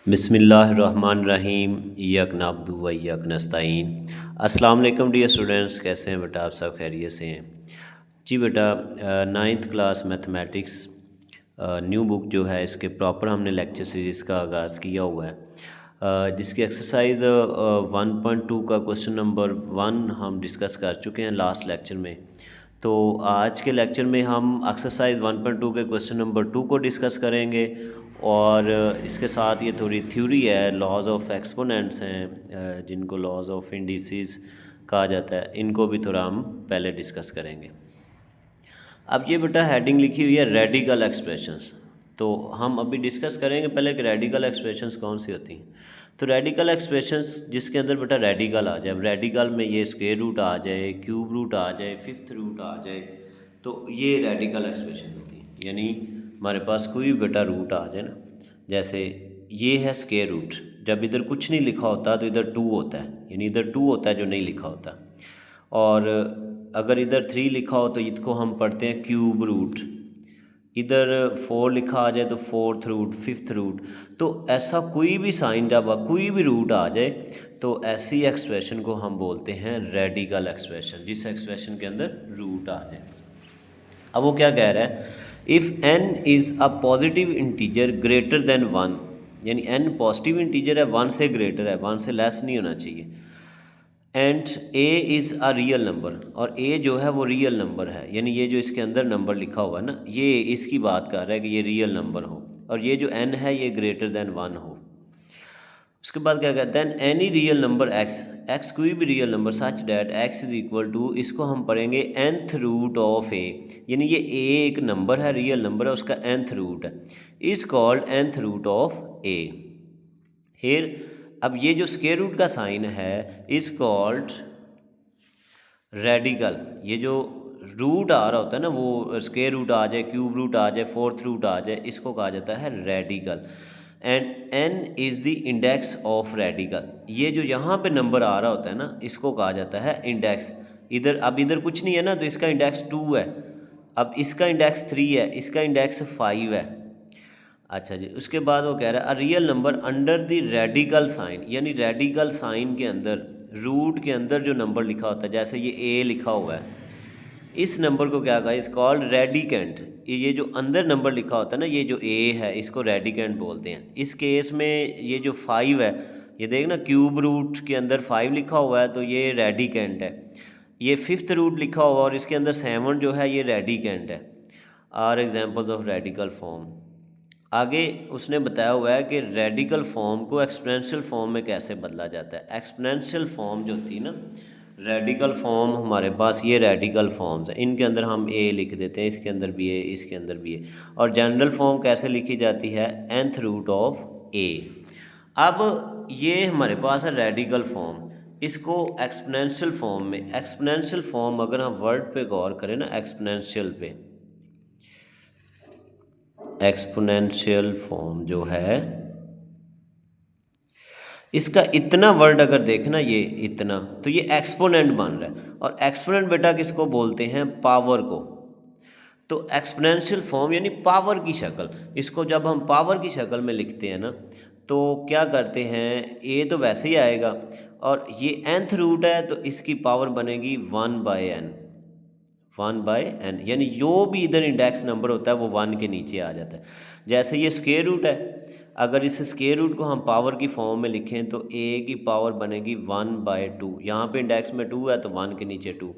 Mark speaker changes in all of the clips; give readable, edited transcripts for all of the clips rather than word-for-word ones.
Speaker 1: बिस्मिल्लाहिर्रहमानिर्रहीम इय्याक नअब्दु व इय्याक नस्तईन। अस्सलाम वालेकुम डियर स्टूडेंट्स, कैसे हैं बेटा? आप सब खैरियत से हैं? जी बेटा, ninth class mathematics new book जो है इसके प्रॉपर हमने लेक्चर सीरीज़ का आगाज़ किया हुआ है, जिसकी एक्सरसाइज 1.2 का क्वेश्चन नंबर 1 हम डिस्कस कर चुके हैं लास्ट लेक्चर में। तो आज के लेक्चर में हम एक्सरसाइज 1.2 के क्वेश्चन नंबर 2 को डिस्कस करेंगे और इसके साथ ये थोड़ी थ्योरी है, लॉज ऑफ एक्सपोनेंट्स हैं जिनको लॉज ऑफ इंडिसेस कहा जाता है, इनको भी थोड़ा हम पहले डिस्कस करेंगे। अब ये बेटा हेडिंग लिखी हुई है रेडिकल एक्सप्रेशंस, तो हम अभी डिस्कस करेंगे पहले कि रेडिकल एक्सप्रेशंस कौन सी होती हैं। तो रेडिकल एक्सप्रेशंस जिसके अंदर बेटा रेडिकल आ जाए, रेडिकल में ये स्क्वायर रूट आ जाए, क्यूब रूट आ जाए, फिफ्थ रूट आ जाए, तो ये रेडिकल एक्सप्रेशन होती है। यानी हमारे पास कोई भी बेटा रूट आ जाए ना, जैसे ये है स्क्वायर रूट, जब इधर कुछ नहीं लिखा होता तो इधर 2 होता है, यानी इधर 2 होता है जो नहीं लिखा होता। और अगर इधर 3 लिखा हो तो इसको हम पढ़ते हैं क्यूब रूट, इधर 4 लिखा आ जाए तो फोर्थ रूट, फिफ्थ रूट। तो ऐसा कोई भी साइन जब कोई भी रूट आ जाए तो ऐसी एक्सप्रेशन को हम बोलते हैं रेडिकल एक्सप्रेशन, जिस एक्सप्रेशन के अंदर रूट आ जाए। अब वो क्या कह रहा है, if n is a positive integer greater than 1, यानी n पॉजिटिव इंटीजर है, 1 से ग्रेटर है, 1 से लेस नहीं होना चाहिए। And a is a real number, और a जो है वो रियल नंबर है, यानी ये जो इसके अंदर नंबर लिखा हुआ है ना, ये इसकी बात कर रहा है कि ये रियल नंबर हो, और ये जो n है ये ग्रेटर देन 1 हो। उसके बाद क्या कहते हैं, एनी रियल नंबर x कोई भी real number such that x is equal to, इसको हम पढ़ेंगे nth रूट ऑफ a, यानी ये a एक नंबर है, रियल नंबर है, उसका nth रूट है, is called nth root of a। फिर अब ये जो स्क्वायर रूट का साइन है इज़ कॉल्ड रेडिकल, ये जो रूट आ रहा होता है ना, वो स्क्वायर रूट आ जाए, क्यूब रूट आ जाए, फोर्थ रूट आ जाए, इसको कहा जाता है radical. And n is the index of radical, ये जो यहाँ पे नंबर आ रहा होता है ना, इसको कहा जाता है इंडेक्स। इधर अब इधर कुछ नहीं है ना, तो इसका इंडेक्स 2 है, अब इसका इंडेक्स 3 है, इसका इंडेक्स 5 है। अच्छा जी, उसके बाद वो कह रहा है a real number under the radical sign, यानी रेडिकल साइन के अंदर, रूट के अंदर जो नंबर लिखा होता है, जैसे ये a लिखा हुआ है, इस नंबर को क्या कहा, इस कॉल्ड रेडिकेंट। ये जो अंदर नंबर लिखा होता है ना, ये जो a है, इसको रेडिकेंट बोलते हैं। इस केस में ये जो 5 है, ये देखना क्यूब रूट के अंदर 5 लिखा हुआ है, तो ये रेडिकेंट है। ये फिफ्थ रूट लिखा हुआ और इसके अंदर 7 जो है, ये रेडिकेंट है। Are examples of radical form. आगे उसने बताया हुआ है कि रेडिकल फॉर्म को एक्सपोनेंशियल फॉर्म में कैसे बदला जाता है। एक्सपोनेंशियल फॉर्म जो थी ना, रेडिकल फॉर्म हमारे पास ये रेडिकल फॉर्म्स हैं, इनके अंदर हम a लिख देते हैं, इसके अंदर भी a, इसके अंदर भी a। और जनरल फॉर्म कैसे लिखी जाती है, nth रूट ऑफ a। अब ये हमारे पास है रेडिकल फॉर्म, इसको एक्सपोनेंशियल फॉर्म में, एक्सपोनेंशियल फॉर्म अगर हम वर्ड पे गौर करें ना, एक्सपोनेंशियल पे, एक्सपोनेंशियल फॉर्म जो है इसका इतना वर्ड अगर देखना, ये इतना, तो ये एक्सपोनेंट बन रहा है। और एक्सपोनेंट बेटा किसको बोलते हैं, पावर को। तो एक्सपोनेंशियल फॉर्म यानी पावर की शक्ल, इसको जब हम पावर की शक्ल में लिखते हैं ना, तो क्या करते हैं, ए तो वैसे ही आएगा, और ये nth रूट है तो इसकी पावर बनेगी 1/n, 1/n, यानी जो भी इधर इंडेक्स नंबर होता है वो 1 के नीचे आ जाता है। जैसे ये स्क्वायर रूट है, अगर इस स्क्वायर रूट को हम पावर की फॉर्म में लिखें तो a की पावर बनेगी 1/2, यहाँ पे इंडेक्स में 2 है तो 1 के नीचे 2।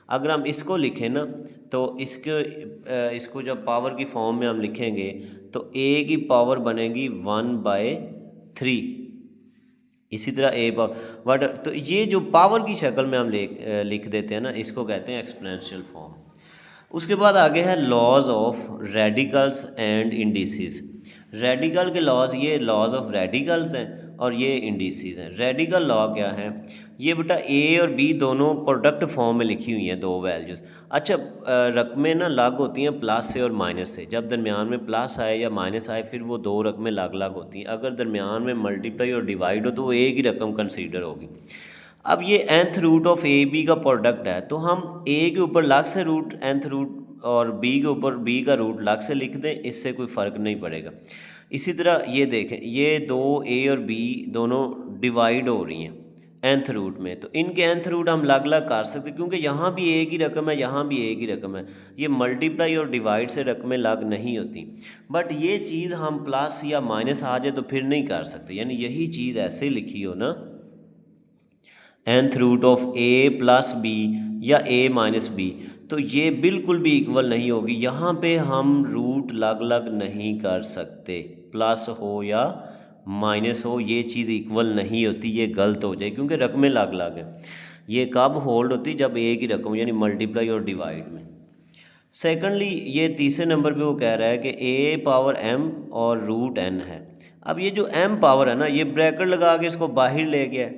Speaker 1: अगर हम इसको लिखें ना, तो इसको जब पावर की फॉर्म में हम लिखेंगे तो a की पावर बनेगी 1/3। इसी तरह ए पावर बट, तो ये जो पावर की शक्ल में हम लिख देते हैं ना, इसको कहते हैं एक्सपोनेंशियल फॉर्म। उसके बाद आगे है laws of radicals and indices. Radical के लॉज, ये लॉज ऑफ रेडिकल्स हैं और ये इंडिसेस हैं। रेडिकल लॉ क्या है, ये बेटा ए और बी दोनों प्रोडक्ट फॉर्म में लिखी हुई हैं, दो वैल्यूज़। अच्छा, रकमें ना लग होती हैं प्लस से और माइनस से, जब दरमियान में प्लस आए या माइनस आए फिर वो दो रकमें अलग अलग होती हैं। अगर दरमियान में मल्टीप्लाई और डिवाइड हो तो वो एक ही रकम कंसीडर होगी। अब ये nth root of a b का प्रोडक्ट है, तो हम a के ऊपर अलग से रूट nth रूट और b के ऊपर b का रूट अलग से लिख दें, इससे कोई फ़र्क नहीं पड़ेगा। इसी तरह ये देखें, ये दो ए और बी दोनों डिवाइड हो रही हैं nth रूट में, तो इनके nth रूट हम अलग अलग कर सकते क्योंकि यहाँ भी एक ही रकम है, यहाँ भी एक ही रकम है। ये मल्टीप्लाई और डिवाइड से रकमें अलग नहीं होती। बट ये चीज़ हम प्लस या माइनस आ जाए तो फिर नहीं कर सकते, यानी यही चीज़ ऐसे लिखी हो ना, nth root of a plus b या a माइनस बी, तो ये बिल्कुल भी इक्वल नहीं होगी। यहाँ पे हम रूट अलग अलग नहीं कर सकते, प्लस हो या माइनस हो, ये चीज़ इक्वल नहीं होती, ये गलत हो जाए क्योंकि रकमें अलग अलग हैं। ये कब होल्ड होती, जब एक ही रकम यानी मल्टीप्लाई और डिवाइड में। सेकेंडली ये तीसरे नंबर पे वो कह रहा है कि a पावर m और रूट n है। अब ये जो m पावर है ना, ये ब्रैकेट लगा के इसको बाहर ले गया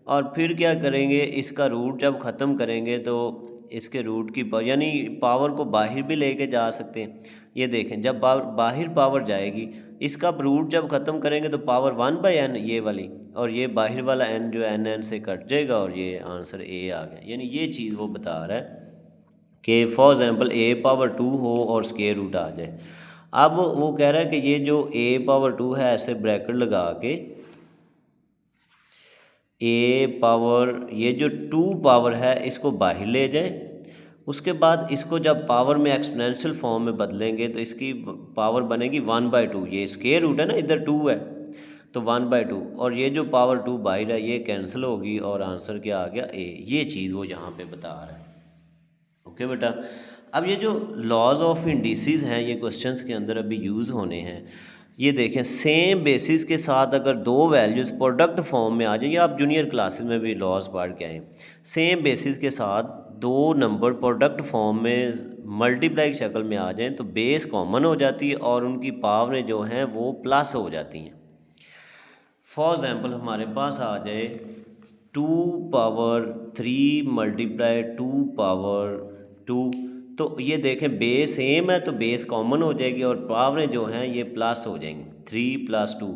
Speaker 1: और फिर क्या करेंगे, इसका रूट जब ख़त्म करेंगे तो इसके रूट की यानी पावर को बाहर भी लेके जा सकते हैं। ये देखें, जब बाहर पावर जाएगी, इसका रूट जब ख़त्म करेंगे तो पावर 1/n ये वाली, और ये बाहर वाला n जो n से कट जाएगा और ये आंसर a आ गया। यानी ये चीज़ वो बता रहा है कि फॉर एग्ज़ाम्पल a पावर 2 हो और स्क्वायर रूट आ जाए। अब वो कह रहा है कि ये जो a पावर 2 है, ऐसे ब्रैकेट लगा के a पावर, ये जो 2 पावर है इसको बाहर ले जाए, उसके बाद इसको जब पावर में एक्सपोनेंशियल फॉर्म में बदलेंगे तो इसकी पावर बनेगी 1/2। ये स्क्वायर रूट है ना, इधर 2 है तो 1/2, और ये जो पावर 2 बाहर है ये कैंसिल होगी और आंसर क्या आ गया, a। ये चीज़ वो यहाँ पे बता रहा है। ओके बेटा, अब ये जो लॉज ऑफ इंडिसेस हैं ये क्वेश्चंस के अंदर अभी यूज़ होने हैं। ये देखें, सेम बेसिस के साथ अगर दो वैल्यूज़ प्रोडक्ट फॉर्म में आ जाए, या आप जूनियर क्लासेस में भी लॉज पढ़ के आए, सेम बेसिस के साथ दो नंबर प्रोडक्ट फॉर्म में मल्टीप्लाई की शक्ल में आ जाएं तो बेस कॉमन हो जाती है और उनकी पावरें जो हैं वो प्लस हो जाती हैं। फॉर एग्ज़ाम्पल हमारे पास आ जाए 2 पावर 3 मल्टीप्लाई 2 पावर 2, तो ये देखें बेस सेम है तो बेस कॉमन हो जाएगी और पावरें जो हैं ये प्लस हो जाएंगी, 3 + 2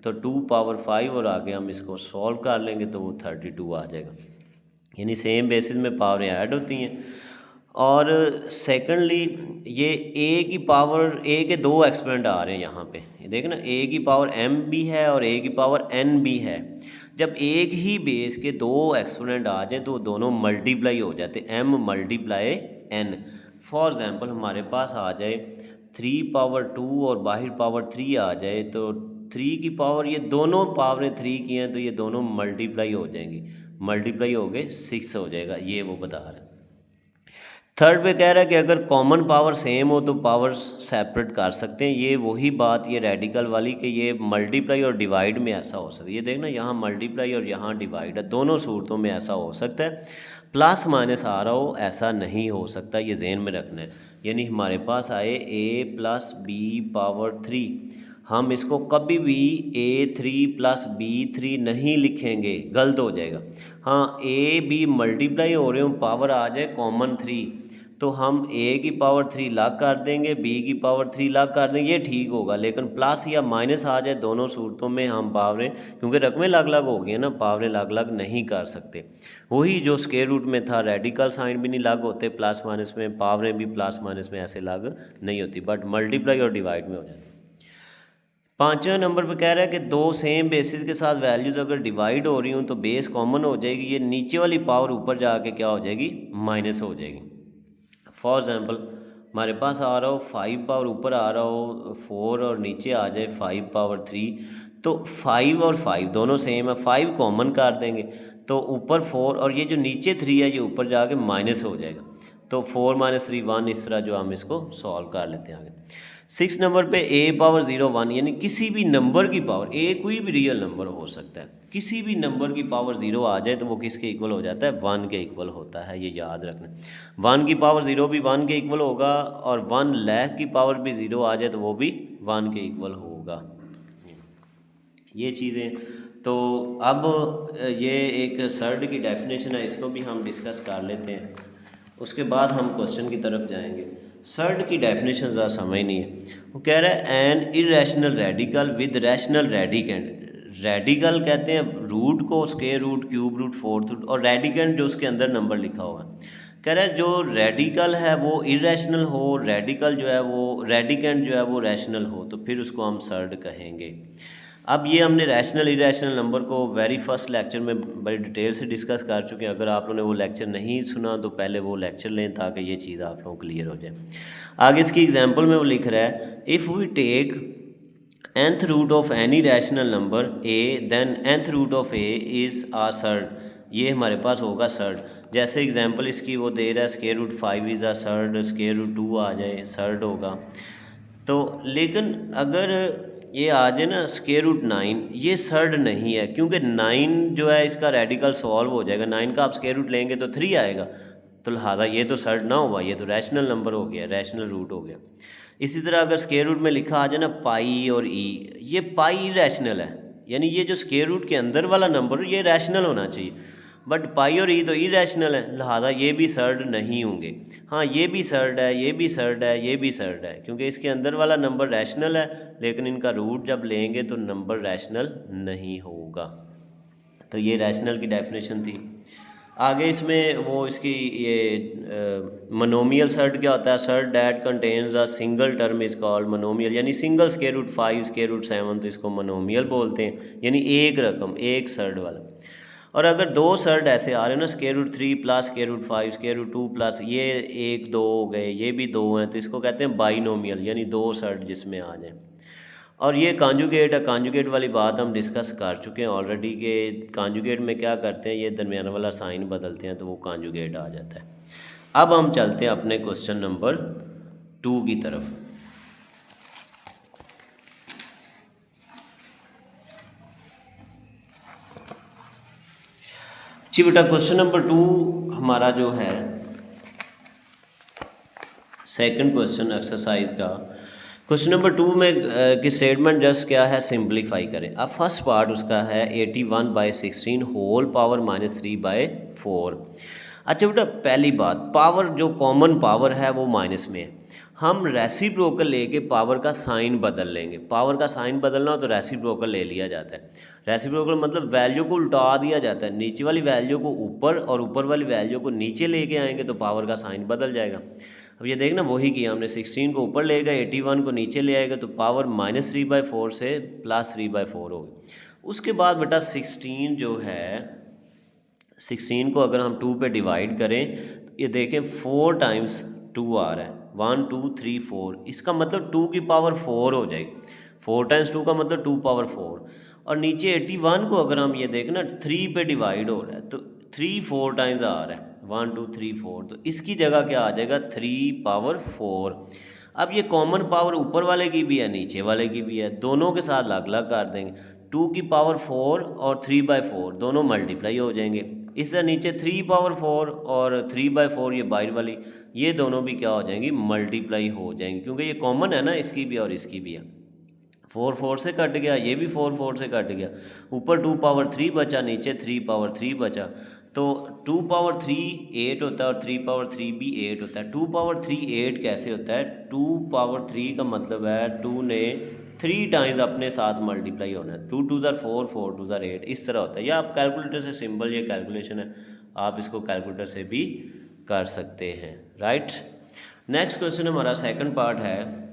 Speaker 1: तो 2 पावर 5, और आगे हम इसको सॉल्व कर लेंगे तो वो 32 आ जाएगा। यानी सेम बेसिस में पावरें ऐड होती हैं। और सेकंडली ये a की पावर, a के दो एक्सपोनेंट आ रहे हैं यहाँ पे, ये देखें ना, a की पावर m भी है और a की पावर n भी है। जब एक ही बेस के दो एक्सपोनेंट आ जाए तो दोनों मल्टीप्लाई हो जाते, m × n। फॉर एग्ज़ाम्पल हमारे पास आ जाए 3 पावर 2 और बाहर पावर 3 आ जाए, तो 3 की पावर, ये दोनों पावरें 3 की हैं तो ये दोनों मल्टीप्लाई हो जाएंगी, मल्टीप्लाई हो गए 6 हो जाएगा, ये वो बता रहे हैं। थर्ड पे कह रहा है कि अगर कॉमन पावर सेम हो तो पावर सेपरेट कर सकते हैं। ये वही बात, ये रेडिकल वाली, कि ये मल्टीप्लाई और डिवाइड में ऐसा हो सकता है। ये देखना, यहाँ मल्टीप्लाई और यहाँ डिवाइड है, दोनों सूरतों में ऐसा हो सकता है। प्लस माइनस आ रहा हो ऐसा नहीं हो सकता, ये जहन में रखना है। यानी हमारे पास आए a + b⁻3, हम इसको कभी भी a3 + b3 नहीं लिखेंगे, गलत हो जाएगा। हाँ, a b मल्टीप्लाई हो रहे हो, पावर आ जाए कॉमन 3, तो हम a की पावर 3 लाग कर देंगे, b की पावर 3 लाग कर देंगे, ये ठीक होगा। लेकिन प्लस या माइनस आ जाए, दोनों सूरतों में हम पावरें, क्योंकि रकमें अलग अलग हो गई हैं ना, पावरें अलग अलग नहीं कर सकते। वही जो स्क्वायर रूट में था, रेडिकल साइन भी नहीं लग होते प्लस माइनस में, पावरें भी प्लस माइनस में ऐसे लग नहीं होती, बट मल्टीप्लाई और डिवाइड में हो जाती। पाँचवें नंबर पे कह रहा है कि दो सेम बेसिस के साथ वैल्यूज़ अगर डिवाइड हो रही हूँ तो बेस कॉमन हो जाएगी, ये नीचे वाली पावर ऊपर जाके क्या हो जाएगी, माइनस हो जाएगी। फॉर एग्ज़ाम्पल हमारे पास आ रहा हो 5 पावर ऊपर आ रहा हो 4 और नीचे आ जाए 5 पावर 3, तो 5 और 5 दोनों सेम है, 5 कॉमन कर देंगे तो ऊपर 4 और ये जो नीचे 3 है ये ऊपर जाके माइनस हो जाएगा, तो 4 - 3 1, इस तरह जो हम इसको सॉल्व कर लेते हैं आगे। 6 नंबर पे a⁻01, यानी किसी भी नंबर की पावर, a कोई भी रियल नंबर हो सकता है, किसी भी नंबर की पावर 0 आ जाए तो वो किसके इक्वल हो जाता है, 1 के इक्वल होता है, ये याद रखना। 1 की पावर 0 भी 1 के इक्वल होगा, और 1 लाख की पावर भी 0 आ जाए तो वो भी 1 के इक्वल होगा। ये चीज़ें तो अब ये एक सर्ड की डेफिनेशन है, इसको भी हम डिस्कस कर लेते हैं, उसके बाद हम क्वेश्चन की तरफ जाएंगे। सर्ड की डेफिनेशन ज़्यादा समझ नहीं है। वो कह रहा है an irrational radical with rational radicand. Radical कहते हैं रूट को, square root, cube root, fourth root, और रेडिकेंड जो उसके अंदर नंबर लिखा हुआ है। कह रहा है जो रेडिकल है वो इरेशनल हो, रेडिकल जो है वो रेडिकेंड जो है वो रैशनल हो, तो फिर उसको हम सर्ड कहेंगे। अब ये हमने रैशनल इरेशनल नंबर को वेरी फर्स्ट लेक्चर में बड़ी डिटेल से डिस्कस कर चुके हैं। अगर आप लोगों ने वो लेक्चर नहीं सुना तो पहले वो लेक्चर लें ताकि ये चीज़ आप लोगों को क्लियर हो जाए। आगे इसकी एग्जांपल में वो लिख रहा है, if we take nth root of any rational number a then nth root of a is a surd, ये हमारे पास होगा सर्ड। जैसे एग्जांपल इसकी वो दे रहा है square root 5 is a surd, square root 2 आ जाए सर्ड होगा। तो लेकिन अगर ये आ जाए ना स्क्वायर रूट 9, ये सर्ड नहीं है क्योंकि 9 जो है इसका रेडिकल सॉल्व हो जाएगा, 9 का आप स्क्वायर रूट लेंगे तो 3 आएगा, तो लिहाजा ये तो सर्ड ना हुआ, ये तो रैशनल नंबर हो गया, रैशनल रूट हो गया। इसी तरह अगर स्क्वायर रूट में लिखा आ जाए ना पाई और ई, ये पाई रैशनल है, यानी ये जो स्क्वायर रूट के अंदर वाला नंबर ये रैशनल होना चाहिए, बट पाई और ई तो इरेशनल है, लिहाजा ये भी सर्ड नहीं होंगे। हाँ ये भी सर्ड है, ये भी सर्ड है, ये भी सर्ड है, क्योंकि इसके अंदर वाला नंबर रैशनल है लेकिन इनका रूट जब लेंगे तो नंबर रैशनल नहीं होगा। तो ये रैशनल की डेफिनेशन थी। आगे इसमें वो इसकी ये मोनोमियल सर्ड क्या होता है, surd that contains a single term is called monomial, यानी single square root 5 square root 7 तो इसको मोनोमियल बोलते हैं, यानी एक रकम एक सर्ड वाला। और अगर दो सर्ड ऐसे आ रहे हैं ना square root 3 plus square root 5 square root 2 plus ये 1 2 हो गए, ये भी 2 हैं, तो इसको कहते हैं बाइनोमियल, यानी दो सर्ड जिसमें आ जाए। और ये कॉन्जुगेट है, कॉन्जुगेट वाली बात हम डिस्कस कर चुके हैं ऑलरेडी कि कॉन्जुगेट में क्या करते हैं, ये दरमियान वाला साइन बदलते हैं तो वो कॉन्जुगेट आ जाता है। अब हम चलते हैं अपने क्वेश्चन नंबर 2 की तरफ। जी बेटा क्वेश्चन नंबर 2 हमारा जो है सेकंड क्वेश्चन एक्सरसाइज का, क्वेश्चन नंबर 2 में की स्टेटमेंट जस्ट क्या है, सिंप्लीफाई करें। अब फर्स्ट पार्ट उसका है 81/16 होल पावर -3/4। अच्छा बेटा पहली बात, पावर जो कॉमन पावर है वो माइनस में है, हम रेसिप्रोकल लेके पावर का साइन बदल लेंगे। पावर का साइन बदलना हो तो रेसिप्रोकल ले लिया जाता है। रेसिप्रोकल मतलब वैल्यू को उल्टा दिया जाता है, नीचे वाली वैल्यू को ऊपर और ऊपर वाली वैल्यू को नीचे लेके आएंगे तो पावर का साइन बदल जाएगा। अब ये देखना वही किया हमने, 16 को ऊपर ले गए, 81 को नीचे ले आएगा तो पावर -3/4 से +3/4 होगी। उसके बाद बेटा 16 जो है, 16 को अगर हम 2 पे डिवाइड करें तो ये देखें 4 टाइम्स 2 आ रहा है, 1 2 3 4, इसका मतलब 2 की पावर 4 हो जाएगी। 4 टाइम्स 2 का मतलब 2 पावर 4। और नीचे 81 को अगर हम ये देखें ना 3 पे डिवाइड हो रहा है तो 3 4 टाइम्स आ रहा है, 1 2 3 4, तो इसकी जगह क्या आ जाएगा 3 पावर 4। अब ये कॉमन पावर ऊपर वाले की भी है नीचे वाले की भी है, दोनों के साथ अलग अलग कर देंगे। 2 की पावर 4 और 3/4 दोनों मल्टीप्लाई हो जाएंगे। इस तरह नीचे 3 पावर 4 और 3/4 ये बाहर वाली, ये दोनों भी क्या हो जाएंगी, मल्टीप्लाई हो जाएंगी, क्योंकि ये कॉमन है ना, इसकी भी और इसकी भी है। 4 4 से कट गया, ये भी 4 4 से कट गया, ऊपर 2 पावर 3 बचा, नीचे 3 पावर 3 बचा। तो 2 पावर 3 8 होता है और 3 पावर 3 भी 8 होता है। 2 पावर 3 8 कैसे होता है, 2 पावर 3 का मतलब है 2 ने 3 टाइम्स अपने साथ मल्टीप्लाई होना है, 2 2 4 4 2 8, इस तरह होता है। या आप कैलकुलेटर से सिंपल ये कैलकुलेशन है, आप इसको कैलकुलेटर से भी कर सकते हैं, राइट। नेक्स्ट क्वेश्चन हमारा सेकंड पार्ट है।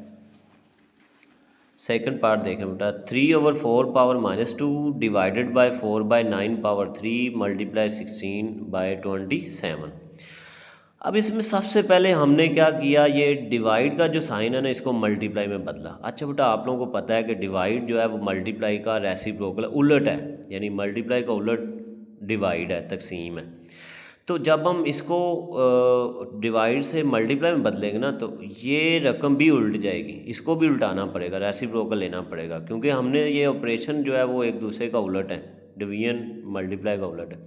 Speaker 1: सेकंड पार्ट देखें बेटा, 3/4 power -2 divided by 4/9 power 3 multiply 16/27। अब इसमें सबसे पहले हमने क्या किया, ये डिवाइड का जो साइन है ना इसको मल्टीप्लाई में बदला। अच्छा बेटा आप लोगों को पता है कि डिवाइड जो है वो मल्टीप्लाई का रेसिप्रोकल उलट है, यानी मल्टीप्लाई का उलट डिवाइड है, तकसीम है। तो जब हम इसको डिवाइड से मल्टीप्लाई में बदलेंगे ना तो ये रकम भी उल्ट जाएगी, इसको भी उल्टाना पड़ेगा, रेसिप्रोकल लेना पड़ेगा, क्योंकि हमने ये ऑपरेशन जो है वो एक दूसरे का उलट है, डिवीजन मल्टीप्लाई का उलट है।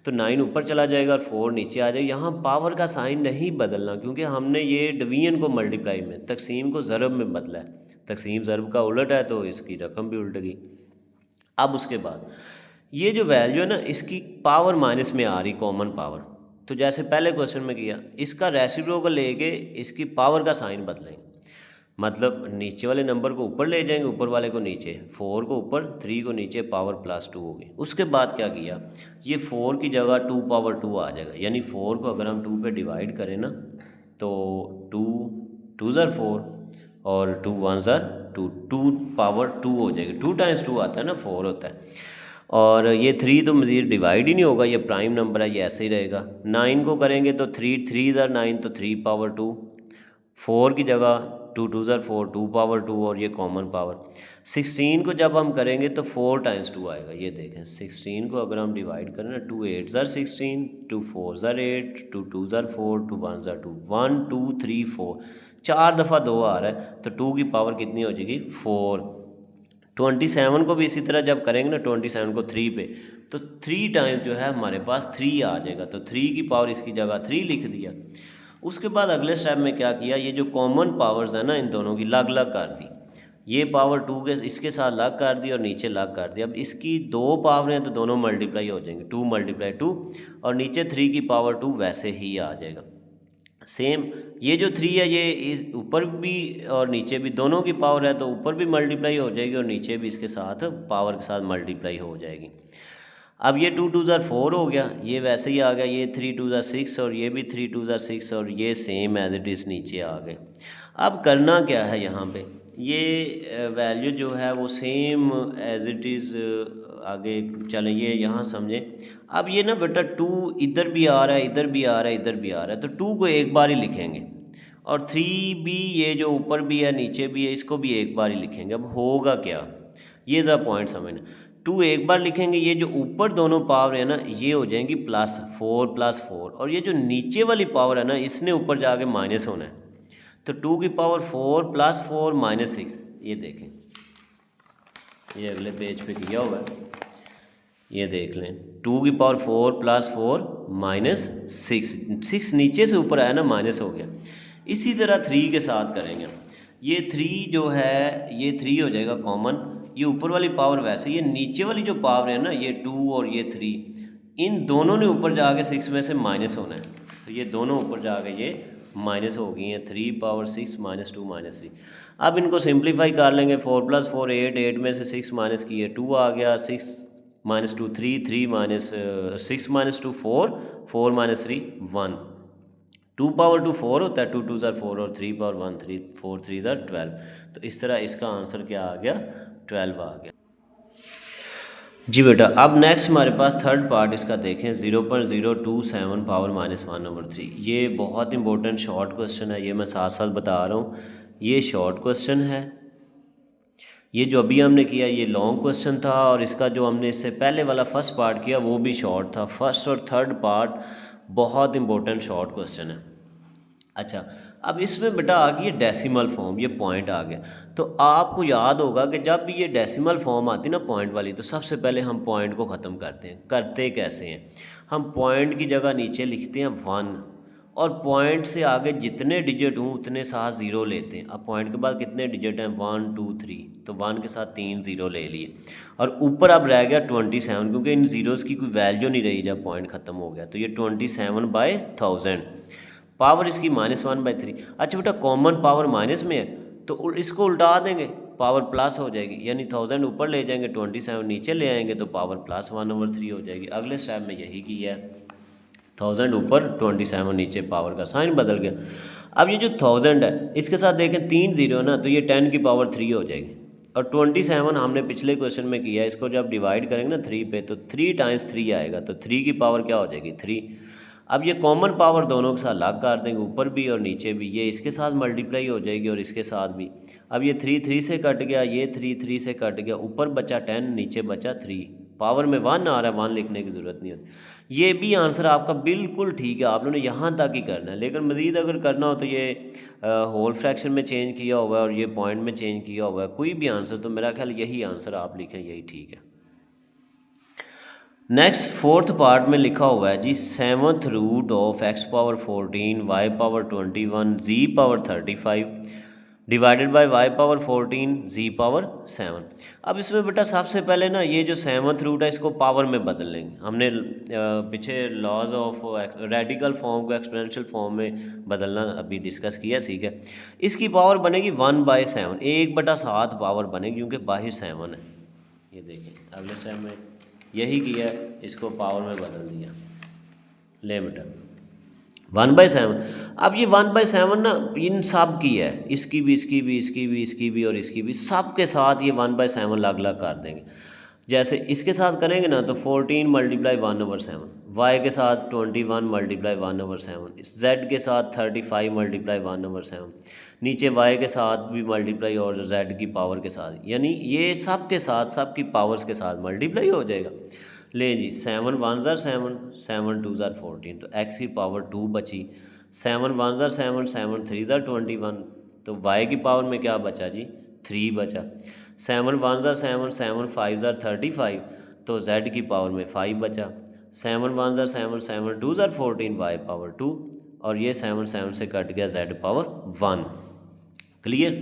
Speaker 1: तो 9 ऊपर चला जाएगा और 4 नीचे आ जाएगा। यहाँ पावर का साइन नहीं बदलना, क्योंकि हमने ये डिवीजन को मल्टीप्लाई में, तकसीम को ज़रब में बदला है, तकसीम ज़रब का उलट है तो इसकी रकम भी उल्ट गई। अब उसके बाद ये जो वैल्यू है ना इसकी पावर माइनस में आ रही, कॉमन पावर, तो जैसे पहले क्वेश्चन में किया, इसका रेसिप्रोकल लेके इसकी पावर का साइन बदलेंगे। मतलब नीचे वाले नंबर को ऊपर ले जाएंगे, ऊपर वाले को नीचे, 4 को ऊपर 3 को नीचे, पावर प्लस 2 होगी। उसके बाद क्या किया, ये 4 की जगह 2 पावर 2 आ जाएगा, यानी 4 को अगर हम 2 पे डिवाइड करें ना तो 2 2 ज़र 4 और 2 1 ज़र 2, 2 पावर 2 हो जाएगी। 2 टाइम्स 2 आता है ना, 4 होता है। और ये 3 तो मज़ीद डिवाइड ही नहीं होगा, ये प्राइम नंबर है, ये ऐसे ही रहेगा। 9 को करेंगे तो 3 3 ज़र 9 तो 3 पावर 2, 4 की जगह 2 2 ज़र 4 2 पावर 2 और ये कॉमन पावर। 16 को जब हम करेंगे तो 4 टाइम्स 2 आएगा। ये देखें 16 को अगर हम डिवाइड करें ना, 2 8 ज़र 16, 2 4 ज़र 8, 2 2 ज़र 4, 2 1 ज़र 2, 1 2 3 4, 4 दफ़ा 2 आ रहा है तो 2 की पावर कितनी हो जाएगी 4। 27 को भी इसी तरह जब करेंगे ना, 27 को 3 पे तो 3 टाइम्स जो है हमारे पास 3 आ जाएगा, तो 3 की पावर इसकी जगह 3 लिख दिया। उसके बाद अगले स्टेप में क्या किया, ये जो कॉमन पावर्स है ना इन दोनों की लग लग कर दी, ये पावर 2 के इसके साथ लग कर दी और नीचे लग कर दी। अब इसकी 2 पावर हैं तो दोनों मल्टीप्लाई हो जाएंगे, 2 × 2 और नीचे 3 की पावर 2 वैसे ही आ जाएगा। सेम ये जो 3 है ये इस ऊपर भी और नीचे भी दोनों की पावर है तो ऊपर भी मल्टीप्लाई हो जाएगी और नीचे भी इसके साथ पावर के साथ मल्टीप्लाई हो जाएगी। अब ये 2 2 ज़र 4 हो गया, ये वैसे ही आ गया, ये 3 2 ज़र 6 और ये भी 3 2 ज़र 6 और ये सेम एज इट इज़ नीचे आ गए। अब करना क्या है यहाँ पे, ये वैल्यू जो है वो सेम एज इट इज़ आगे चलें, ये यहाँ समझें। अब ये ना बेटा 2 इधर भी आ रहा है, इधर भी आ रहा है, इधर भी आ रहा है, तो 2 को एक बार ही लिखेंगे और 3 भी ये जो ऊपर भी है नीचे भी है इसको भी एक बार ही लिखेंगे। अब होगा क्या, ये ज़रा पॉइंट समझना, 2 एक बार लिखेंगे, ये जो ऊपर दोनों पावर है ना ये हो जाएंगी +4 +4 और ये जो नीचे वाली पावर है ना इसने ऊपर जाके माइनस होना है, तो 2 की पावर 4 +4 -6। ये देखें, ये अगले पेज पे किया हुआ है, ये देख लें, 2 की पावर 4 +4 -6, 6 नीचे से ऊपर आया ना माइनस हो गया। इसी तरह 3 के साथ करेंगे, ये 3 जो है ये 3 हो जाएगा कॉमन, ये ऊपर वाली पावर वैसे, ये नीचे वाली जो पावर है ना ये 2 और ये 3 इन दोनों ने ऊपर जाके 6 में से माइनस होना है, तो ये दोनों ऊपर जाके ये माइनस हो गई हैं, 3 पावर 6 -2 -3। अब इनको सिंप्लीफाई कर लेंगे, 4 + 4 8, 8 में से 6 माइनस किए 2 आ गया, 6 - 2 3, 3 - 6 - 2 4, 4 - 3 1, 2 पावर 2 4 होता है, 2 2 ज़र 4 और 3 पावर 1 3, 4 3 ज़र 12, तो इस तरह इसका आंसर क्या आ गया 12 आ गया। जी बेटा, अब नेक्स्ट हमारे पास थर्ड पार्ट इसका देखें, 0.027 पावर -1/3। ये बहुत इंपॉर्टेंट शॉर्ट क्वेश्चन है, ये मैं साथ साथ बता रहा हूँ, ये शॉर्ट क्वेश्चन है। ये जो अभी हमने किया ये लॉन्ग क्वेश्चन था और इसका जो हमने इससे पहले वाला फर्स्ट पार्ट किया वो भी शॉर्ट था। फर्स्ट और थर्ड पार्ट बहुत इंपॉर्टेंट शॉर्ट क्वेश्चन है। अच्छा, अब इसमें बेटा आ गई डेसिमल फॉर्म, ये पॉइंट आ गया, तो आपको याद होगा कि जब भी ये डेसिमल फॉर्म आती ना पॉइंट वाली, तो सबसे पहले हम पॉइंट को ख़त्म करते हैं। करते कैसे हैं, हम पॉइंट की जगह नीचे लिखते हैं 1 और पॉइंट से आगे जितने डिजिट हों उतने साथ ज़ीरो लेते हैं। अब पॉइंट के बाद कितने डिजिट हैं 1 2 3, तो 1 के साथ 3 ज़ीरो ले लिए और ऊपर अब रह गया 27, क्योंकि इन ज़ीरोज़ की कोई वैल्यू नहीं रही जब पॉइंट ख़त्म हो गया, तो ये 27/1000, पावर इसकी -1/3। अच्छा बेटा, कॉमन पावर माइनस में है तो इसको उल्टा देंगे, पावर प्लस हो जाएगी, यानी 1000 ऊपर ले जाएंगे, 27 नीचे ले आएंगे तो पावर +1/3 हो जाएगी। अगले स्टेप में यही किया है, 1000 ऊपर 27 नीचे, पावर का साइन बदल गया। अब ये जो 1000 है इसके साथ देखें 3 ज़ीरो ना, तो ये 10 की पावर 3 हो जाएगी और 27 हमने पिछले क्वेश्चन में किया है, इसको जब डिवाइड करेंगे ना 3 पे तो 3 × 3 आएगा, तो 3 की पावर क्या हो जाएगी 3। अब ये कॉमन पावर दोनों के साथ लाग कर देंगे, ऊपर भी और नीचे भी, ये इसके साथ मल्टीप्लाई हो जाएगी और इसके साथ भी। अब ये 3 3 से कट गया, ये 3 3 से कट गया, ऊपर बचा 10 नीचे बचा 3, पावर में 1 आ रहा है, 1 लिखने की ज़रूरत नहीं होती। ये भी आंसर आपका बिल्कुल ठीक है, आप लोगों ने यहाँ तक ही करना है, लेकिन मज़ीद अगर करना हो तो ये होल फ्रैक्शन में चेंज किया हुआ है और ये पॉइंट में चेंज किया हुआ है, कोई भी आंसर, तो मेरा ख्याल यही आंसर आप लिखें, यही ठीक है। नेक्स्ट फोर्थ पार्ट में लिखा हुआ है जी, 7th root of x power 14, y power 21, z power 35 divided by y power 14 z power 7। अब इसमें बेटा सबसे पहले ना ये जो 7th रूट है इसको पावर में बदल लेंगे। हमने पीछे लॉज ऑफ रेडिकल फॉर्म को एक्सपोनेंशियल फॉर्म में बदलना अभी डिस्कस किया, ठीक है। इसकी पावर बनेगी 1/7, 1/7 पावर बनेगी क्योंकि बाहर 7 है। ये देखिए अगले स्टेप में यही किया है, इसको पावर में बदल दिया। ले बेटा 1/7। अब ये 1/7 ना इन सब की है, इसकी भी, इसकी भी, इसकी भी, इसकी भी और इसकी भी, सब के साथ ये 1/7 अलग अलग कर देंगे। जैसे इसके साथ करेंगे ना तो 14 मल्टीप्लाई 1/7, वाई के साथ 21 मल्टीप्लाई 1/7, जेड के साथ 35 मल्टीप्लाई 1/7, नीचे वाई के साथ भी मल्टीप्लाई और जेड की पावर के साथ, यानी ये सब के साथ सब की पावर्स के साथ मल्टीप्लाई हो जाएगा। ले जी 7 1 ज़ार 7, 7 2 ज़ार 14, तो x की पावर 2 बची। 7 1 ज़ार 7, 7 3 ज़ार 21, तो y की पावर में क्या बचा जी 3 बचा। 7 1 ज़ार 7, 7 5 ज़ार 35, तो z की पावर में 5 बचा। 7 1 ज़ार 7, 7 2 ज़ार 14, y पावर 2, और ये 7 7 से कट गया z पावर 1। क्लियर।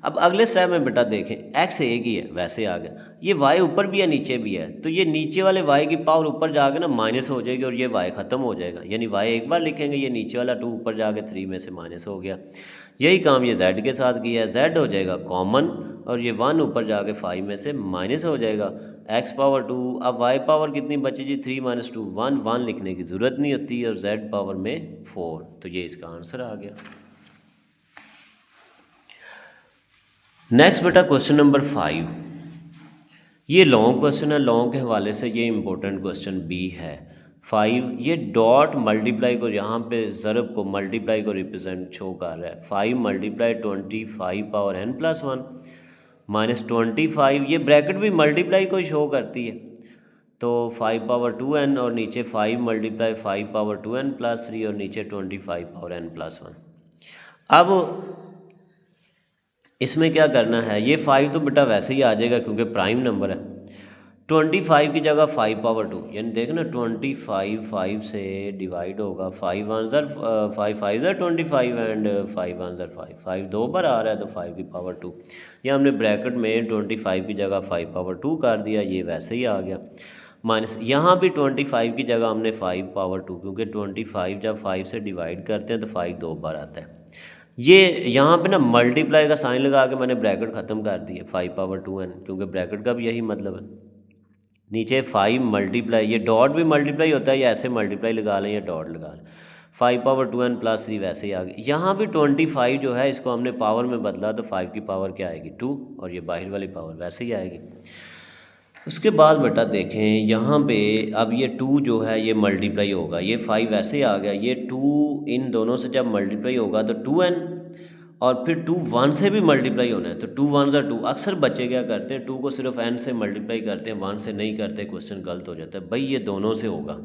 Speaker 1: अब अगले स्टेप में बेटा देखें, x एक ही है वैसे आ गया, ये y ऊपर भी है नीचे भी है, तो ये नीचे वाले y की पावर ऊपर जाके ना माइनस हो जाएगी और ये y ख़त्म हो जाएगा, यानी y एक बार लिखेंगे, ये नीचे वाला 2 ऊपर जाके 3 में से माइनस हो गया। यही काम ये z के साथ किया है, z हो जाएगा कॉमन और ये 1 ऊपर जाके 5 में से माइनस हो जाएगा। x पावर 2, अब y पावर कितनी बची जी 3 - 2 1, 1 लिखने की ज़रूरत नहीं होती, और z पावर में 4, तो ये इसका आंसर आ गया। नेक्स्ट बेटा क्वेश्चन नंबर 5, ये लॉन्ग क्वेश्चन है, लॉन्ग के हवाले से ये इंपॉर्टेंट क्वेश्चन भी है। 5 ये डॉट मल्टीप्लाई को, यहाँ पे ज़रब को मल्टीप्लाई को रिप्रेजेंट शो कर रहा है। 5 मल्टीप्लाई 25 पावर n + 1 माइनस 25, ये ब्रैकेट भी मल्टीप्लाई को शो करती है, तो 5 पावर 2n और नीचे 5 मल्टीप्लाई 5 पावर 2n + 3 और नीचे 25 पावर n + 1। अब इसमें क्या करना है, ये 5 तो बेटा वैसे ही आ जाएगा क्योंकि प्राइम नंबर है। 25 की जगह 5 पावर 2, यानी देखना 25 5 से डिवाइड होगा, 5 1 ज़ार 5 5 ज़ार 25 एंड 5 1 ज़ार 5, 5 2 बार आ रहा है तो 5 की पावर 2, ये हमने ब्रैकेट में 25 की जगह 5 पावर 2 कर दिया, ये वैसे ही आ गया। माइनस यहाँ भी 25 की जगह हमने 5 पावर 2, क्योंकि 25 जब 5 से डिवाइड करते हैं तो 5 2 बार आता है। ये यहाँ पे ना मल्टीप्लाई का साइन लगा के मैंने ब्रैकेट ख़त्म कर दिया 5 पावर 2n, क्योंकि ब्रैकेट का भी यही मतलब है। नीचे 5 मल्टीप्लाई, ये डॉट भी मल्टीप्लाई होता है, या ऐसे मल्टीप्लाई लगा लें या डॉट लगा लें, 5 पावर 2n + 3 वैसे ही आ गई। यहाँ भी 25 जो है इसको हमने पावर में बदला तो 5 की पावर क्या आएगी 2, और ये बाहर वाली पावर वैसे ही आएगी। उसके बाद बेटा देखें यहाँ पे, अब ये 2 जो है ये मल्टीप्लाई होगा, ये 5 वैसे ही आ गया, ये 2 इन दोनों से जब मल्टीप्लाई होगा तो 2n, और फिर 2 1 से भी मल्टीप्लाई होना है, तो 2 1 ज़ार 2। अक्सर बच्चे क्या करते हैं 2 को सिर्फ n से मल्टीप्लाई करते हैं, 1 से नहीं करते, क्वेश्चन गलत हो जाता है। भाई ये दोनों से होगा।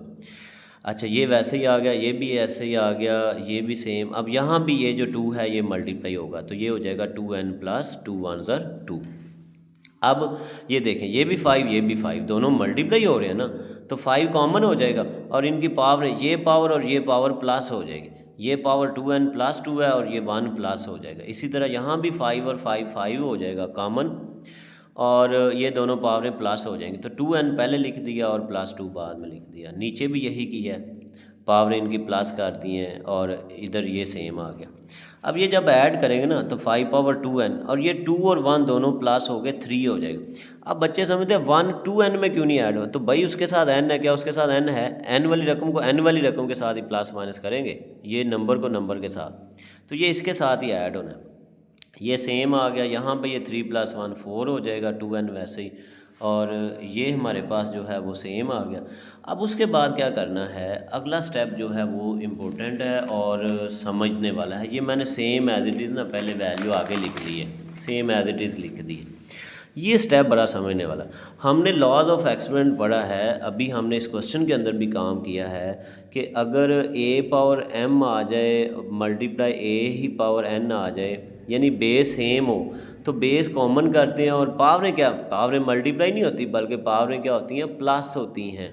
Speaker 1: अच्छा ये वैसे ही आ गया, ये भी ऐसे ही आ गया, ये भी सेम। अब यहाँ भी ये जो 2 है ये मल्टीप्लाई होगा, तो ये हो जाएगा 2n + 2 1 ज़ार 2। अब ये देखें, ये भी 5 ये भी 5, दोनों मल्टीप्लाई हो रहे हैं ना, तो 5 कॉमन हो जाएगा और इनकी पावर, ये पावर और ये पावर प्लस हो जाएगी, ये पावर 2n + 2 है और ये 1 प्लस हो जाएगा। इसी तरह यहाँ भी 5 और 5 5 हो जाएगा कॉमन, और ये दोनों पावरें प्लस हो जाएंगी, तो 2n पहले लिख दिया और +2 बाद में लिख दिया। नीचे भी यही किया है, पावर इनकी प्लस कर दी हैं और इधर ये सेम आ गया। अब ये जब ऐड करेंगे ना तो 5 पावर 2n, और ये 2 और 1 दोनों प्लस हो गए 3 हो जाएगा। अब बच्चे समझते हैं 1 2n में क्यों नहीं ऐड हो, तो भाई उसके साथ n है, क्या उसके साथ n है, n वाली रकम को n वाली रकम के साथ ही प्लस माइनस करेंगे, ये नंबर को नंबर के साथ, तो ये इसके साथ ही ऐड होना है। ये सेम आ गया, यहाँ पे ये 3 + 1 4 हो जाएगा, 2n वैसे ही, और ये हमारे पास जो है वो सेम आ गया। अब उसके बाद क्या करना है, अगला स्टेप जो है वो इम्पोर्टेंट है और समझने वाला है। ये मैंने सेम एज इट इज़ ना पहले वैल्यू आगे लिख ली है, सेम एज इट इज़ लिख दी है। ये स्टेप बड़ा समझने वाला। हमने लॉज ऑफ एक्सपेरिमेंट पढ़ा है, अभी हमने इस क्वेश्चन के अंदर भी काम किया है कि अगर a पावर m आ जाए multiply a he power n आ जाए, यानी बेस सेम हो, तो बेस कॉमन करते हैं और पावरें क्या, पावरें मल्टीप्लाई नहीं होती बल्कि पावरें क्या होती हैं, प्लस होती हैं।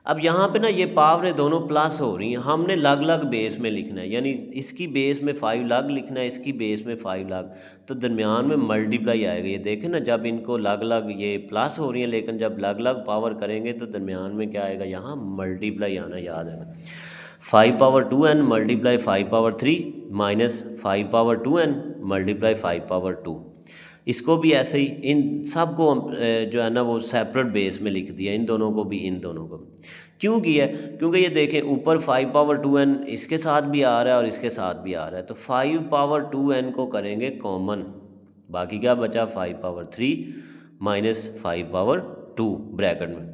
Speaker 1: अब यहाँ पे ना ये पावरें दोनों प्लस हो रही हैं, हमने अलग अलग बेस में लिखना है, यानी इसकी बेस में 5 लाख लिखना है, इसकी बेस में 5 लाख, तो दरमियान में मल्टीप्लाई आएगा। ये देखें ना, जब इनको अलग अलग ये प्लस हो रही हैं, लेकिन जब अलग अलग पावर करेंगे तो दरमियान में क्या आएगा, यहाँ मल्टीप्लाई आना, याद है ना। 5 power 2n multiply 5 power 3 minus 5 power 2n multiply 5 power 2। इसको भी ऐसे ही इन सब को जो है ना वो सेपरेट बेस में लिख दिया, इन दोनों को भी, इन दोनों को भी। क्यों किया? क्योंकि ये देखें ऊपर 5 पावर 2n इसके साथ भी आ रहा है और इसके साथ भी आ रहा है, तो 5 पावर 2n को करेंगे कॉमन, बाकी क्या बचा 5 पावर 3 माइनस 5 पावर 2 ब्रैकेट में।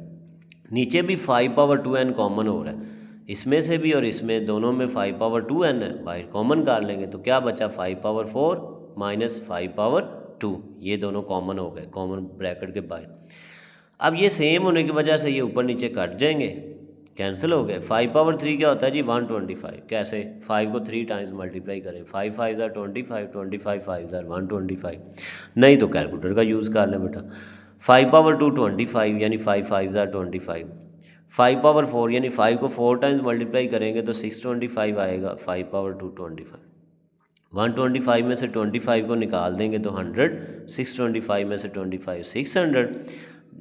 Speaker 1: नीचे भी 5 पावर 2n कॉमन हो रहा है, इसमें से भी और इसमें, दोनों में 5 पावर 2n है, बाहर कॉमन कर लेंगे तो क्या बचा 5 पावर 4 माइनस 5 पावर 2, ये दोनों कॉमन हो गए, कॉमन ब्रैकेट के बाहर। अब ये सेम होने की वजह से ये ऊपर नीचे कट जाएंगे, कैंसिल हो गए। 5 पावर 3 क्या होता है जी 125, कैसे 5 को 3 टाइम्स मल्टीप्लाई करें, 5 5 25, 25 5 125, नहीं तो कैलकुलेटर का यूज़ कर लें बेटा। 5 पावर 2 25 यानी 5 5 25, 5 पावर 4 यानी 5 को 4 टाइम्स मल्टीप्लाई करेंगे तो 625 आएगा, 5 पावर 2 25, 125 में से 25 को निकाल देंगे तो 100, 625 में से 25 600,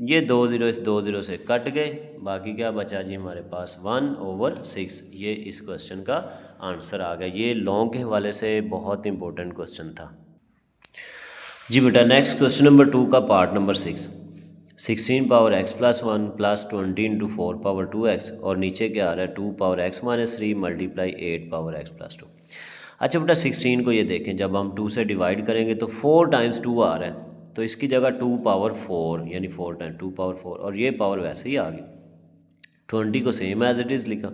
Speaker 1: ये 2 ज़ीरो इस 2 ज़ीरो से कट गए, बाकी क्या बचा जी हमारे पास 1/6। ये इस क्वेश्चन का आंसर आ गया। ये लॉन्ग के हवाले से बहुत इंपॉर्टेंट क्वेश्चन था जी बेटा। नेक्स्ट क्वेश्चन नंबर 2 का part number 6, 16 power x plus 1 plus 20 into 4 power 2x, और नीचे क्या आ रहा है 2 power x minus 3 multiply 8 power x plus 2। अच्छा बेटा 16 को ये देखें, जब हम 2 से डिवाइड करेंगे तो 4 टाइम्स 2 आ रहा है, तो इसकी जगह 2 पावर 4 यानी 4 टाइम 2 पावर 4, और ये पावर वैसे ही आ गई। 20 को सेम एज इट इज़ लिखा।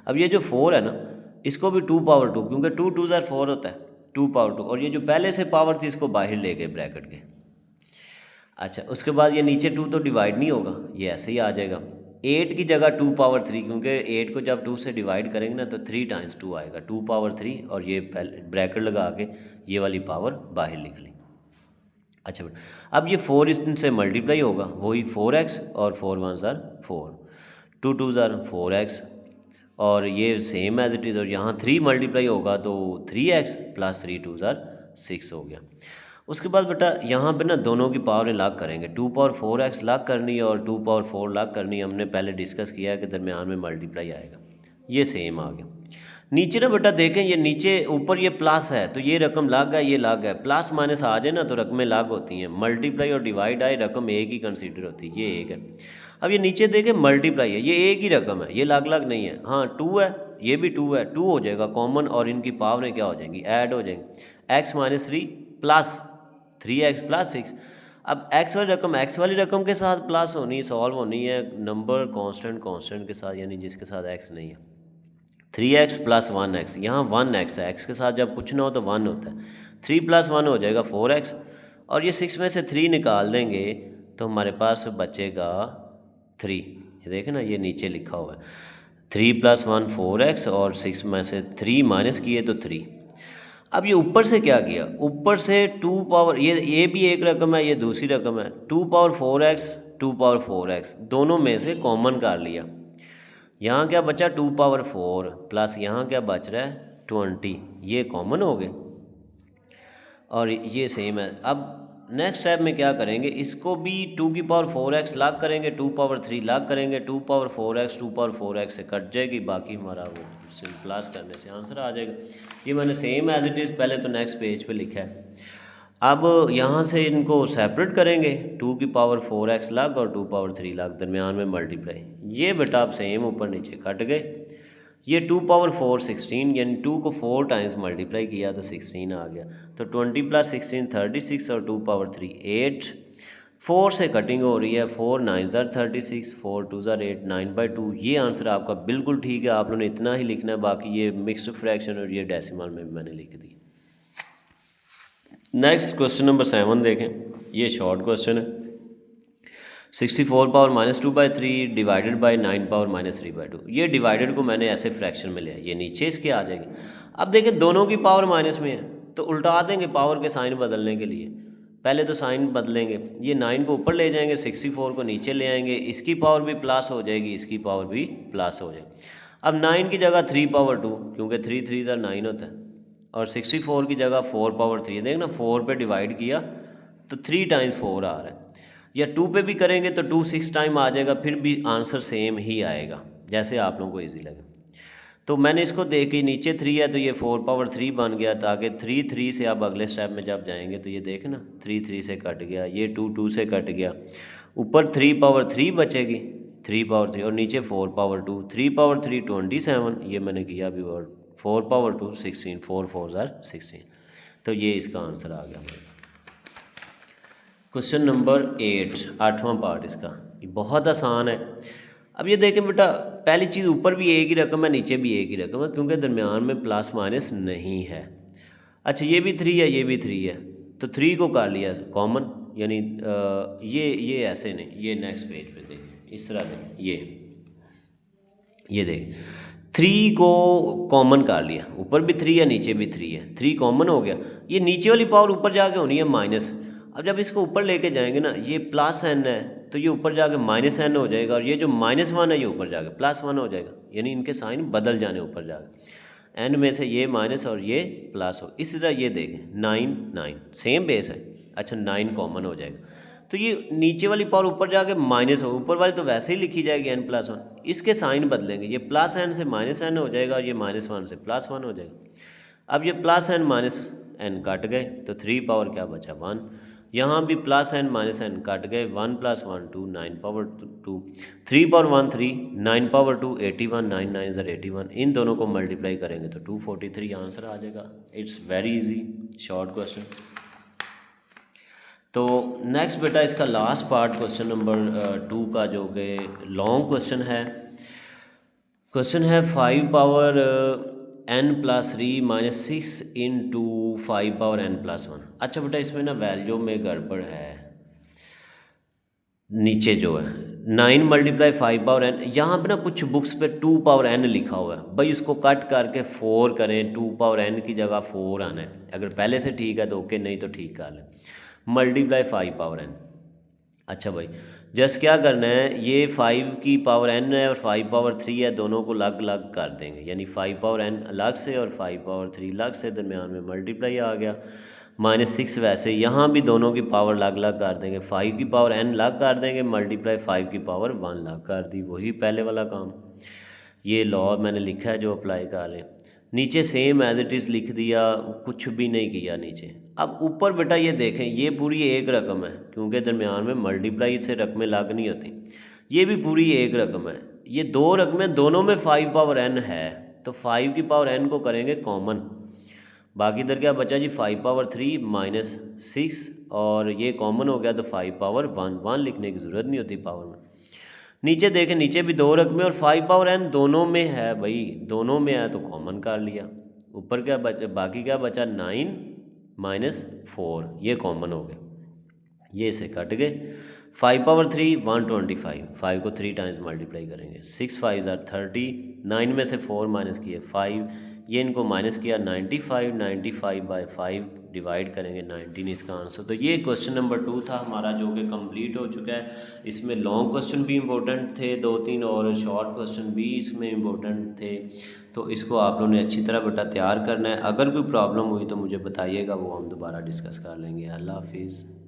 Speaker 1: अब ये जो 4 है ना, इसको भी 2 पावर 2, क्योंकि 2 2 ज़ार 4 होता है, 2 पावर 2, और ये जो पहले से पावर थी इसको बाहर ले गए ब्रैकेट के। अच्छा उसके बाद ये नीचे 2 तो डिवाइड नहीं होगा, ये ऐसे ही आ जाएगा। 8 की जगह 2 पावर 3, क्योंकि 8 को जब 2 से डिवाइड करेंगे ना तो 3 टाइम्स 2 आएगा, 2 पावर 3, और ये पहले ब्रैकेट लगा के ये वाली पावर बाहर लिख ली। अच्छा बेटा अब ये 4 इनसे मल्टीप्लाई होगा, वही 4x और 4 1 ज़ार 4, 2 2 ज़ार 4x, और ये सेम एज इट इज़, और यहाँ 3 मल्टीप्लाई होगा तो 3x प्लस 3 2 ज़ार 6 हो गया। उसके बाद बेटा यहाँ पे ना दोनों की पावर लाग करेंगे, 2 पावर 4x लाग करनी है और 2 पावर 4 लाग करनी है, हमने पहले डिस्कस किया है कि दरमियान में मल्टीप्लाई आएगा, ये सेम आ गया। नीचे ना बेटा देखें, ये नीचे ऊपर ये प्लस है तो ये रकम लाग है, ये लाग है, प्लस माइनस आ जाए ना तो रकमें लाग होती हैं, मल्टीप्लाई और डिवाइड आए रकम एक ही कंसीडर होती है, ये एक है। अब ये नीचे देखें मल्टीप्लाई है, ये एक ही रकम है, ये लाग लाग नहीं है। हाँ 2 है, ये भी 2 है, 2 हो जाएगा कॉमन, और इनकी पावरें क्या हो जाएंगी, ऐड हो जाएंगी। x minus 3 plus 3x plus 6। अब x वाली रकम के साथ प्लस होनी, सॉल्व होनी है नंबर कांस्टेंट के साथ, यानी जिसके साथ x नहीं है। 3x प्लस 1x, यहाँ 1x है, x के साथ जब कुछ ना हो तो 1 होता है, 3 प्लस 1 हो जाएगा 4x, और ये 6 में से 3 निकाल देंगे तो हमारे पास बचेगा 3। ये देखें ना, ये नीचे लिखा हुआ है 3 प्लस 1 4x, और 6 में से 3 माइनस किए तो 3। अब ये ऊपर से क्या किया, ऊपर से 2 पावर, ये भी एक रकम है, ये दूसरी रकम है, 2 पावर 4x 2 पावर 4x दोनों में से कॉमन कर लिया। यहाँ क्या बचा 2 पावर 4 प्लस यहाँ क्या बच रहा है 20, ये कॉमन हो गए और ये सेम है। अब नेक्स्ट स्टेप में क्या करेंगे, इसको भी 2 की पावर 4x लाग करेंगे, 2 पावर 3 लाग करेंगे, 2 पावर 4x 2 पावर 4x से कट जाएगी, बाकी हमारा वो प्लस करने से आंसर आ जाएगा। ये मैंने सेम एज इट इज़ पहले तो नेक्स्ट पेज पे लिखा है। अब यहाँ से इनको सेपरेट करेंगे, 2 की पावर 4x लाग और 2 पावर 3 लाग, दरमियान में मल्टीप्लाई, ये बेटा आप सेम ऊपर नीचे कट गए। ये 2 पावर 4 16, यानी 2 को 4 टाइम्स मल्टीप्लाई किया तो 16 आ गया, तो 20 प्लस 16 36, और 2 पावर 3 8, 4 से कटिंग हो रही है, 4 9 ज़ार 36, 4 2 ज़ार 8, 9/2। ये आंसर आपका बिल्कुल ठीक है, आप लोगों ने इतना ही लिखना है, बाकी ये मिक्स्ड फ्रैक्शन और ये डेसिमल में भी मैंने लिख दी। नेक्स्ट क्वेश्चन नंबर 7 देखें, ये शॉर्ट क्वेश्चन है। 64 power minus 2/3 divided by 9 power minus 3/2। ये डिवाइडेड को मैंने ऐसे फ्रैक्शन में लिया, ये नीचे इसके आ जाएंगे। अब देखें दोनों की पावर माइनस में है तो उल्टा देंगे पावर के साइन बदलने के लिए, पहले तो साइन बदलेंगे, ये 9 को ऊपर ले जाएंगे, 64 को नीचे ले आएंगे, इसकी पावर भी प्लस हो जाएगी, इसकी पावर भी प्लस हो जाएगी। अब 9 की जगह 3 पावर 2, क्योंकि 3 3 ज़ा 9 होता है, और 64 की जगह 4 पावर 3 है। देखना 4 पे डिवाइड किया तो 3 टाइम्स 4 आ रहा है, या 2 पे भी करेंगे तो 2 6 टाइम आ जाएगा, फिर भी आंसर सेम ही आएगा, जैसे आप लोगों को ईजी लगे। तो मैंने इसको देख के नीचे 3 है तो ये 4 पावर 3 बन गया, ताकि 3 3 से अब अगले स्टेप में जब जाएंगे तो ये देखें ना 3 3 से कट गया, ये 2 2 से कट गया, ऊपर 3 पावर 3 बचेगी, 3 पावर 3, और नीचे 4 पावर 2, 3 पावर 3 27, ये मैंने किया अभी, और 4 पावर 2 16, 4 4 ज़ार 16। तो ये इसका आंसर आ गया। क्वेश्चन नंबर 8, 8वां पार्ट इसका, ये बहुत आसान है। अब ये देखें बेटा, पहली चीज़ ऊपर भी एक ही रकम है, नीचे भी एक ही रकम है, क्योंकि दरमियान में प्लस माइनस नहीं है। अच्छा ये भी 3 है, ये भी 3 है, तो 3 को कर लिया कॉमन, यानी ये ऐसे नहीं, ये नेक्स्ट पेज पे देखें, इस तरह देखें, ये देखें 3 को कॉमन कर लिया, ऊपर भी 3 है नीचे भी 3 है, 3 कॉमन हो गया, ये नीचे वाली पावर ऊपर जाके होनी है माइनस। अब जब इसको ऊपर लेके जाएंगे ना, ये प्लस n है तो ये ऊपर जाके माइनस n हो जाएगा, और ये जो -1 है ये ऊपर जाके +1 हो जाएगा, यानी इनके साइन बदल जाने ऊपर जाके, n में से ये माइनस और ये प्लस हो। इसी तरह ये देखें 9 9 सेम बेस है, अच्छा 9 कॉमन हो जाएगा, तो ये नीचे वाली पावर ऊपर जाके माइनस हो, ऊपर वाली तो वैसे ही लिखी जाएगी n+1, इसके साइन बदलेंगे, ये +n से -n हो जाएगा, और ये -1 से +1 हो जाएगा। अब ये +n -n कट गए तो 3 पावर क्या बचा 1, यहाँ भी +n -n कट गए, 1 + 1 2, 9 पावर 2, 3 पावर 1 3, 9 पावर 2 81, 9 9 ज़र 81, इन दोनों को मल्टीप्लाई करेंगे तो 243 आंसर आ जाएगा। It's very easy short question. तो नेक्स्ट बेटा इसका लास्ट पार्ट क्वेश्चन नंबर 2 का जो कि लॉन्ग क्वेश्चन है, 5 power n+3 -6 into 5 power n+1। अच्छा बेटा इसमें ना वैल्यू में गड़बड़ है, नीचे जो है 9 × 5 पावर n, यहाँ पे ना कुछ बुक्स पे 2 पावर n लिखा हुआ है, भाई उसको कट करके 4 करें, 2 पावर n की जगह 4 आना है, अगर पहले से ठीक है तो ओके, नहीं तो ठीक कर लें, मल्टीप्लाई 5 पावर n। अच्छा भाई जस्ट क्या करना है, ये 5 की पावर n है और 5 पावर 3 है, दोनों को अलग अलग कर देंगे, यानी 5 पावर n अलग से और 5 पावर 3 अलग से, दरमियान में मल्टीप्लाई आ गया, -6 वैसे यहाँ भी दोनों की पावर अलग अलग कर देंगे, 5 की पावर n अलग कर देंगे, मल्टीप्लाई 5 की पावर 1 अलग कर दी, वही पहले वाला काम। ये लॉ मैंने लिखा है जो अप्लाई कर रहे हैं, नीचे सेम एज इट इज़ लिख दिया, कुछ भी नहीं किया नीचे। अब ऊपर बेटा ये देखें, ये पूरी एक रकम है, क्योंकि दरमियान में मल्टीप्लाई से रकमें लग नहीं होती, ये भी पूरी एक रकम है, ये 2 रकमें दोनों में 5 पावर n है, तो 5 की पावर n को करेंगे कॉमन, बाकी इधर क्या बचा जी 5 पावर 3 -6, और ये कॉमन हो गया तो 5 पावर 1 लिखने की ज़रूरत नहीं होती पावर में। नीचे देखें, नीचे भी 2 रकमें और 5 पावर n दोनों में है, भाई दोनों में है तो कॉमन कर लिया, ऊपर क्या बचा, बाकी क्या बचा 9 -4, ये कॉमन हो गए, ये से कट गए, 5 पावर 3 125, 5 को 3 टाइम्स मल्टीप्लाई करेंगे, 6 5 ज़ार 30, 9 में से 4 माइनस किए 5, ये इनको माइनस किया 95, 95/5 डिवाइड करेंगे 19 इसका आंसर। तो ये क्वेश्चन नंबर 2 था हमारा, जो कि कंप्लीट हो चुका है। इसमें लॉन्ग क्वेश्चन भी इम्पोर्टेंट थे 2-3, और शॉर्ट क्वेश्चन भी इसमें इम्पोर्टेंट थे, तो इसको आप लोगों ने अच्छी तरह बेटा तैयार करना है। अगर कोई प्रॉब्लम हुई तो मुझे बताइएगा, वो हम दोबारा डिस्कस कर लेंगे। अल्लाह हाफिज़।